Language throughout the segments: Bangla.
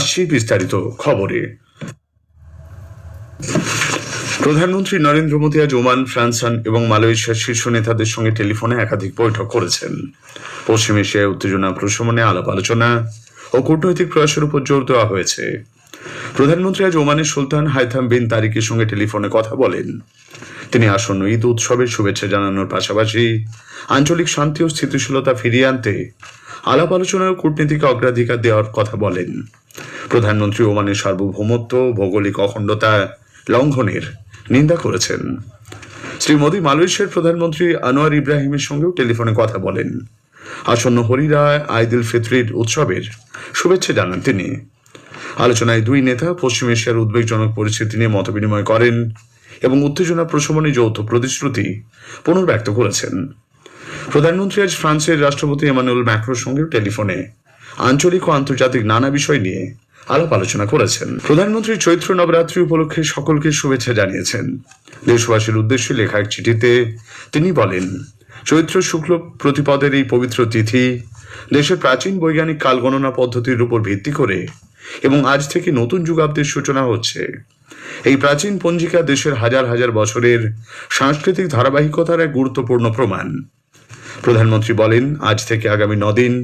আসছি বিস্তারিত খবরে। প্রধানমন্ত্রী নরেন্দ্র মোদী আজ ওমান, ফ্রান্স এবং মালয়েশিয়ার শীর্ষ নেতাদের সঙ্গে টেলিফোনে একাধিক বৈঠক করেছেন। পশ্চিম এশিয়ায় উত্তেজনা প্রশমনে আলাপ আলোচনা ও কূটনৈতিক প্রয়াসের উপর জোর দেওয়া হয়েছে। প্রধানমন্ত্রী আজ ওমানের সুলতান হাইথাম বিন তারিকের সঙ্গে টেলিফোনে কথা বলেন। তিনি আসন্ন ঈদ উৎসবের শুভেচ্ছা জানানোর পাশাপাশি আঞ্চলিক শান্তি ও স্থিতিশীলতা ফিরিয়ে আনতে আলাপ আলোচনা ও কূটনীতিকে অগ্রাধিকার দেওয়ার কথা বলেন। প্রধানমন্ত্রী ওমানের সার্বভৌমত্ব, ভৌগোলিক অখণ্ডতা লঙ্ঘনের নিন্দা করেছেন। শ্রী মোদী মালয়েশিয়ার প্রধানমন্ত্রী আনোয়ার ইব্রাহিমের সঙ্গেও টেলিফোনে কথা বলেন। আসন্ন হরিরা আইদুল ফিতরির উৎসবের শুভেচ্ছা জানান তিনি। আলোচনায় দুই নেতা পশ্চিম এশিয়ার উদ্বেগজনক পরিস্থিতি নিয়ে মতবিনিময় করেন এবং উত্তেজনা প্রশমনে যৌথ প্রতিশ্রুতি পুনর্ব্যক্ত করেছেন। প্রধানমন্ত্রী আজ ফ্রান্সের রাষ্ট্রপতি এমানুয়েল ম্যাক্রোর সঙ্গে টেলিফোনে আঞ্চলিক ও আন্তর্জাতিক নানা বিষয় নিয়ে আলাপ আলোচনা করেছেন। প্রধানমন্ত্রী চৈত্র নবরাত্রি উপলক্ষে সকলকে শুভেচ্ছা জানিয়েছেন। দেশবাসীর উদ্দেশ্যে লেখা এক চিঠিতে তিনি বলেন, চৈত্র শুক্ল প্রতিপদের এই পবিত্র তিথি দেশের প্রাচীন বৈজ্ঞানিক কালগণনা পদ্ধতির উপর ভিত্তি করে এবং আজ থেকে নতুন যুগাব্দের সূচনা হচ্ছে। এই প্রাচীন পঞ্জিকা দেশের হাজার হাজার বছরের সাংস্কৃতিক ধারাবাহিকতার এক গুরুত্বপূর্ণ প্রমাণ। প্রধানমন্ত্রী বলেন, আজ থেকে আগামী 9 দিন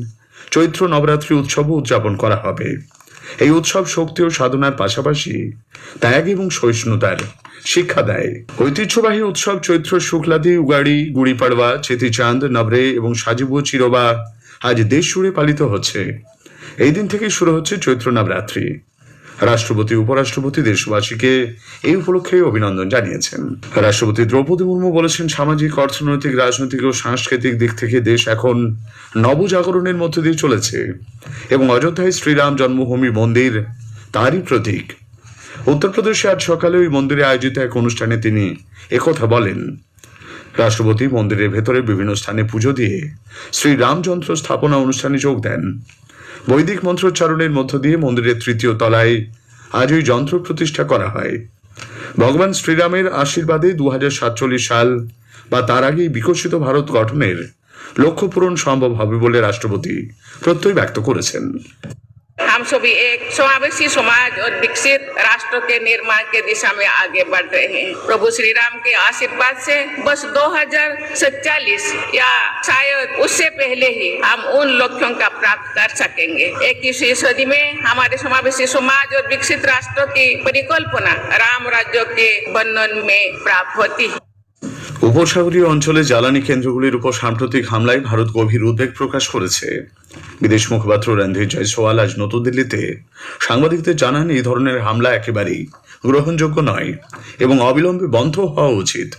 চৈত্র নবরাত্রি উৎসবও উদযাপন করা হবে। এই উৎসব শক্তি ও সাধনার পাশাপাশি ত্যাগ এবং সহিষ্ণুতার শিক্ষা দেয়। ঐতিহ্যবাহী উৎসব চৈত্র শুক্লাদি, উগাড়ি, গুড়ি পাড়ওয়া, চেতিচাঁদ, নবরে এবং সাজিবু চিরবা আজ দেশ জুড়ে পালিত হচ্ছে। এই দিন থেকেই শুরু হচ্ছে চৈত্র নবরাত্রি। রাষ্ট্রপতি, উপরাষ্ট্রপতি দেশবাসীকে এই উপলক্ষে অভিনন্দন জানিয়েছেন। রাষ্ট্রপতি দ্রৌপদী মুর্মু বলেছেন, সামাজিক, অর্থনৈতিক, রাজনৈতিক ও সাংস্কৃতিক দিক থেকে দেশ এখন নবজাগরণের মধ্য দিয়ে চলেছে এবং অযোধ্যায় শ্রীরাম জন্মভূমি মন্দির তারই প্রতীক। উত্তরপ্রদেশে আজ সকালে ওই মন্দিরে আয়োজিত এক অনুষ্ঠানে তিনি একথা বলেন। রাষ্ট্রপতি মন্দিরের ভেতরে বিভিন্ন স্থানে পুজো দিয়ে শ্রীরামযন্ত্র স্থাপনা অনুষ্ঠানে যোগ দেন। বৈদিক মন্ত্রোচ্চারণের মধ্য দিয়ে মন্দিরের 3য় তলায় আজ ওই যন্ত্র প্রতিষ্ঠা করা হয়। ভগবান শ্রীরামের আশীর্বাদে 2047 সাল বা তার আগেই বিকশিত ভারত গঠনের লক্ষ্য পূরণ সম্ভব হবে বলে রাষ্ট্রপতি প্রত্যয় ব্যক্ত করেছেন। हम सभी एक समावेशी समाज और विकसित राष्ट्र के निर्माण के दिशा में आगे बढ़ रहे हैं। प्रभु श्री राम के आशीर्वाद से बस 2047 या शायद उससे पहले ही हम उन लक्ष्यों का प्राप्त कर सकेंगे। 21वीं सदी में हमारे समावेशी समाज और विकसित राष्ट्र की परिकल्पना राम राज्य के वर्णन में प्राप्त होती है। উপসাগরীয় অঞ্চলে জ্বালানি কেন্দ্রগুলির উপর সাম্প্রতিক হামলায় ভারত গভীর উদ্বেগ প্রকাশ করেছে। বিদেশ মুখপাত্র রণধীর জয়সওয়াল আজ নতুন দিল্লিতে সাংবাদিকদের জানান, এই ধরনের হামলা একেবারেই গ্রহণযোগ্য নয় এবং অবিলম্বে বন্ধ হওয়া উচিত।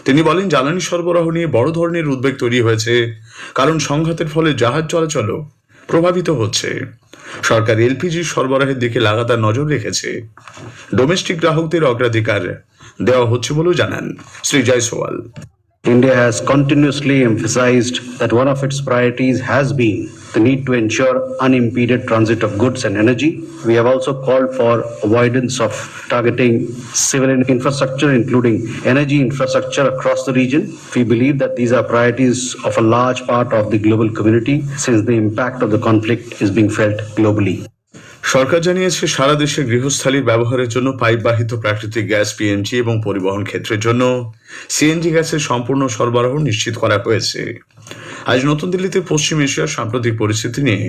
তিনি বলেন, জ্বালানি সরবরাহ নিয়ে বড় ধরনের উদ্বেগ তৈরি হয়েছে কারণ সংঘাতের ফলে জাহাজ চলাচলও প্রভাবিত হচ্ছে। সরকার এলপিজি সরবরাহের দিকে লাগাতার নজর রেখেছে। ডোমেস্টিক গ্রাহকদের অগ্রাধিকার দেওয়া হচ্ছে বলেও জানান Shri Jaiswal. India has continuously emphasized that one of its priorities has been the need to ensure unimpeded transit of goods and energy. We have also called for avoidance of targeting civil infrastructure, including energy infrastructure across the region. We believe that these are priorities of a large part of the global community since the impact of the conflict is being felt globally. সরকার জানিয়েছে, সারা দেশে গৃহস্থালির ব্যবহারের জন্য পাইপবাহিত প্রাকৃতিক গ্যাস পিএনজি এবং পরিবহন ক্ষেত্রের জন্য সিএনজি গ্যাসের সম্পূর্ণ সরবরাহ নিশ্চিত করা হয়েছে। আজ নতুন দিল্লিতে পশ্চিম এশিয়ার সাম্প্রতিক পরিস্থিতি নিয়ে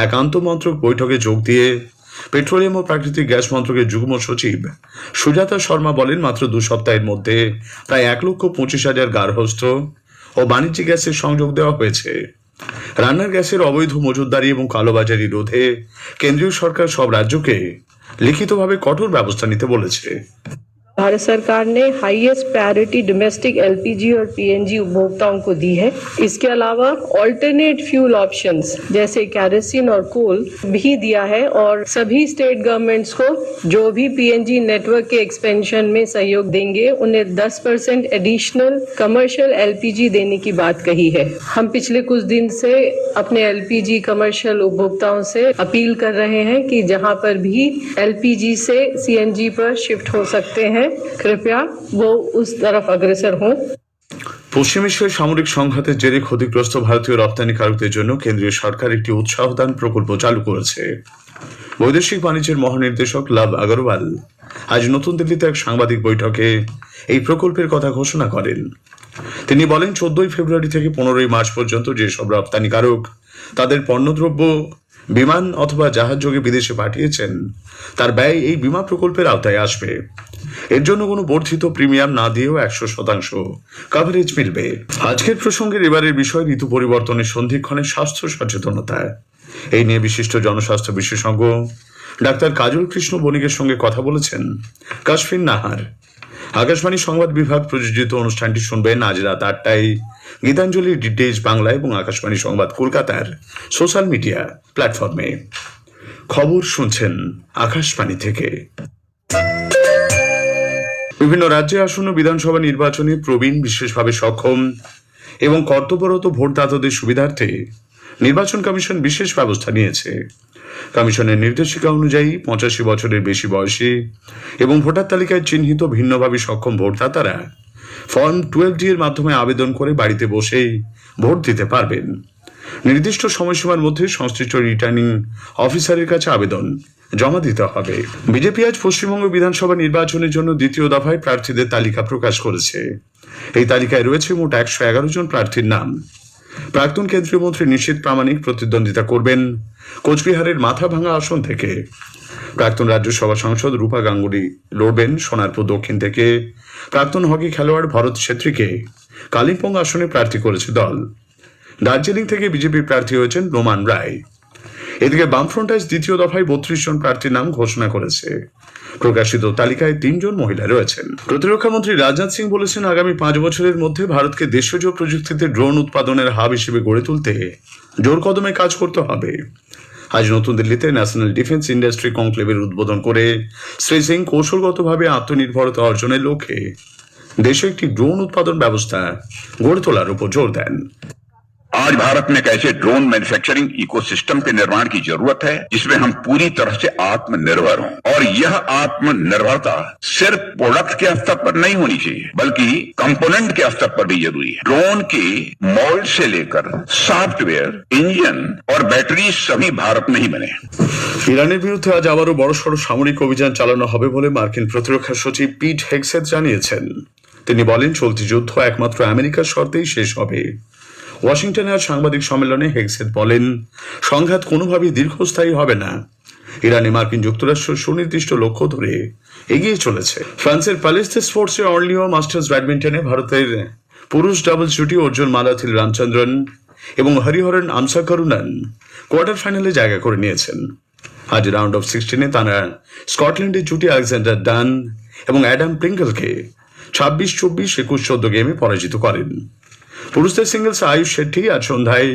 এক আন্তঃমন্ত্রক বৈঠকে যোগ দিয়ে পেট্রোলিয়াম ও প্রাকৃতিক গ্যাস মন্ত্রকের যুগ্ম সচিব সুজাতা শর্মা বলেন, মাত্র 2 সপ্তাহের মধ্যে প্রায় 1,25,000 গার্হস্থ্য ও বাণিজ্যিক গ্যাসের সংযোগ দেওয়া হয়েছে। রান্নার গ্যাসের অবৈধ মজুতদারি এবং কালোবাজারি রোধে কেন্দ্রীয় সরকার সব রাজ্যকে লিখিতভাবে কঠোর ব্যবস্থা নিতে বলেছে। भारत सरकार ने हाईएस्ट प्रायोरिटी डोमेस्टिक एलपीजी और पीएनजी उपभोक्ताओं को दी है। इसके अलावा ऑल्टरनेट फ्यूल ऑप्शंस जैसे केरोसिन और कोल भी दिया है और सभी स्टेट गवर्नमेंट्स को जो भी पीएनजी नेटवर्क के एक्सपेंशन में सहयोग देंगे उन्हें 10% एडिशनल कमर्शियल एलपीजी देने की बात कही है। हम पिछले कुछ दिन से अपने एलपीजी कमर्शियल उपभोक्ताओं से अपील कर रहे हैं कि जहां पर भी एलपीजी से सीएनजी पर शिफ्ट हो सकते हैं कृपया वो उस तरफ अग्रसर हों। পশ্চিম এশিয়ার সামরিক সংঘাতের জেরে ক্ষতিগ্রস্ত ভারতীয় রপ্তানিকারকদের জন্য কেন্দ্রীয় সরকার একটি উৎসাহদান প্রকল্প চালু করেছে। বৈদেশিক বাণিজ্যের মহানির্দেশক লাভ আগরওয়াল আজ নতুন দিল্লিতে এক সাংবাদিক বৈঠকে এই প্রকল্পের কথা ঘোষণা করেন। তিনি বলেন, 14 ফেব্রুয়ারি থেকে 15 মার্চ পর্যন্ত যেসব রপ্তানিকারক তাদের পণ্যদ্রব্য বিমান অথবা জাহাজযোগে বিদেশে পাঠিয়েছেন তার ব্যয় এই বীমা প্রকল্পের আওতায় আসবে। এর জন্য কোনো বর্ধিত প্রিমিয়াম না দিয়েও 100% কভারেজ মিলবে। আজকের প্রসঙ্গের এবারের বিষয় ঋতু পরিবর্তনের সন্ধিক্ষণে স্বাস্থ্য সচেতনতা। এই নিয়ে বিশিষ্ট জনস্বাস্থ্য বিশেষজ্ঞ ডাক্তার কাজল কৃষ্ণ বণিকের সঙ্গে কথা বলেছেন কাশফিন নাহার। আকাশবাণী সংবাদ বিভাগ প্রযোজিত অনুষ্ঠানটি শুনবেন আজ রাত 8টায় গীতাঞ্জলি ডিটেজ বাংলা এবং আকাশবাণী সংবাদ কলকাতার সোশ্যাল মিডিয়া প্ল্যাটফর্মে। খবর শুনছেন আকাশবাণী থেকে। বিভিন্ন রাজ্যে আসন্ন বিধানসভা নির্বাচনে প্রবীণ, বিশেষভাবে সক্ষম এবং কর্তব্যরত ভোটদাতাদের সুবিধার্থে নির্বাচন কমিশন বিশেষ ব্যবস্থা নিয়েছে। কমিশনের নির্দেশিকা অনুযায়ী 85 বছরের বেশি বয়সী এবং ভোটার তালিকায় চিহ্নিত ভিন্নভাবে সক্ষম ভোটদাতারা ফর্ম 12D এর মাধ্যমে আবেদন করে বাড়িতে বসেই ভোট দিতে পারবেন। নির্দিষ্ট সময়সীমার মধ্যে সংশ্লিষ্ট রিটার্নিং অফিসারের কাছে আবেদন জমা দিতে হবে। বিজেপি আজ পশ্চিমবঙ্গ বিধানসভা নির্বাচনের জন্য দ্বিতীয় দফায় প্রার্থীদের তালিকা প্রকাশ করেছে। এই তালিকায় রয়েছে মোট 111 জন প্রার্থীর নাম। প্রাক্তন কেন্দ্রীয় মন্ত্রী নিশীথ প্রামাণিক প্রতিদ্বন্দ্বিতা করবেন কোচবিহারের মাথাভাঙা আসন থেকে। প্রাক্তন রাজ্যসভা সাংসদ রূপা গাঙ্গুলি লড়বেন সোনারপুর দক্ষিণ থেকে। প্রাক্তন হকি খেলোয়াড় ভরত ছেত্রীকে কালিম্পং আসনে প্রার্থী করেছে দল। দার্জিলিং থেকে বিজেপি প্রার্থী হয়েছেন রোমান রায়। এদিকে বামফ্রন্ট আজ দ্বিতীয় দফায় 32 জন প্রার্থীর নাম ঘোষণা করেছে। প্রকাশিত তালিকায় 3 জন মহিলা রয়েছেন। প্রতিরক্ষা মন্ত্রী রাজনাথ সিং বলেছেন, আগামী 5 বছরের মধ্যে ভারতকে দেশজ প্রযুক্তিতে ড্রোন উৎপাদনের হাব হিসেবে গড়ে তুলতে জোর কদমে কাজ করতে হবে। আজ নতুন দিল্লিতে ন্যাশনাল ডিফেন্স ইন্ডাস্ট্রি কনক্লেভের উদ্বোধন করে শ্রী সিং কৌশলগতভাবে আত্মনির্ভরতা অর্জনের লক্ষ্যে দেশে একটি ড্রোন উৎপাদন ব্যবস্থা গড়ে তোলার উপর জোর দেন। आज भारत में एक ऐसे ड्रोन मैन्युफैक्चरिंग इकोसिस्टम के निर्माण की जरूरत है जिसमें हम पूरी तरह से आत्मनिर्भर हों। और यह आत्मनिर्भरता सिर्फ प्रोडक्ट के स्तर पर नहीं होनी चाहिए बल्कि कंपोनेंट के स्तर पर भी जरूरी है। ड्रोन के मोल्ड से लेकर सॉफ्टवेयर, इंजन और बैटरी सभी भारत में ही बने। ইরানের বিরুদ্ধে আজ আবারও বড়সড় সামরিক অভিযান চালানো হবে বলে মার্কিন প্রতিরক্ষা সচিব পিট হেগসেথ জানিয়েছেন। তিনি বলেন, চলতি যুদ্ধ একমাত্র আমেরিকার শর্তেই শেষ হবে। ওয়াশিংটনে আজ সাংবাদিক সম্মেলনে হেগসেথ বলেন, সংঘাত কোনোভাবেই দীর্ঘস্থায়ী হবে না। ইরানে মার্কিন যুক্তরাষ্ট্র সুনির্দিষ্ট লক্ষ্য ধরে এগিয়ে চলেছে। ফ্রান্সের প্যালেস দে স্পোর্টসে অর্লিও মাস্টার্স ব্যাডমিন্টনে ভারতের পুরুষ ডাবলস জুটি অর্জুন মালাথিল রামচন্দ্রন এবং হরিহরন আমসাকরুণন কোয়ার্টার ফাইনালে জায়গা করে নিয়েছেন। আজ রাউন্ড অফ 16-এ তারা স্কটল্যান্ডের জুটি আলেকজান্ডার ডান এবং অ্যাডাম প্রিঙ্গলকে 26-24, 21-14 গেমে পরাজিত করেন। পুরুষদের সিঙ্গলসে আয়ুষ শেট্টি আজ সন্ধ্যায়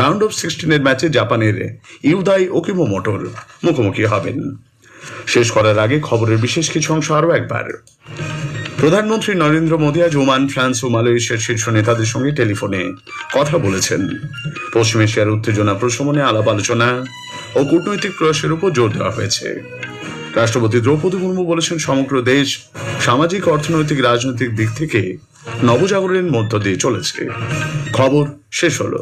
রাউন্ড অফ 16-এর ম্যাচে জাপানের ইউদাই ওকিমোমোটোর মুখোমুখি হবেন। শেষ করার আগে খবরের বিশেষ কিছু অংশ আরও একবার। প্রধানমন্ত্রী নরেন্দ্র মোদী আজ ওমান, ফ্রান্স ও মালয়েশিয়ার শীর্ষ নেতাদের সঙ্গে টেলিফোনে কথা বলেছেন। পশ্চিম এশিয়ার উত্তেজনা প্রশমনে আলাপ আলোচনা ও কূটনৈতিক প্রয়াসের উপর জোর দেওয়া হয়েছে। রাষ্ট্রপতি দ্রৌপদী মুর্মু বলেছেন, সমগ্র দেশ সামাজিক, অর্থনৈতিক, রাজনৈতিক দিক থেকে নবজাগরণের মধ্য দিয়ে চলেছে। খবর শেষ হলো।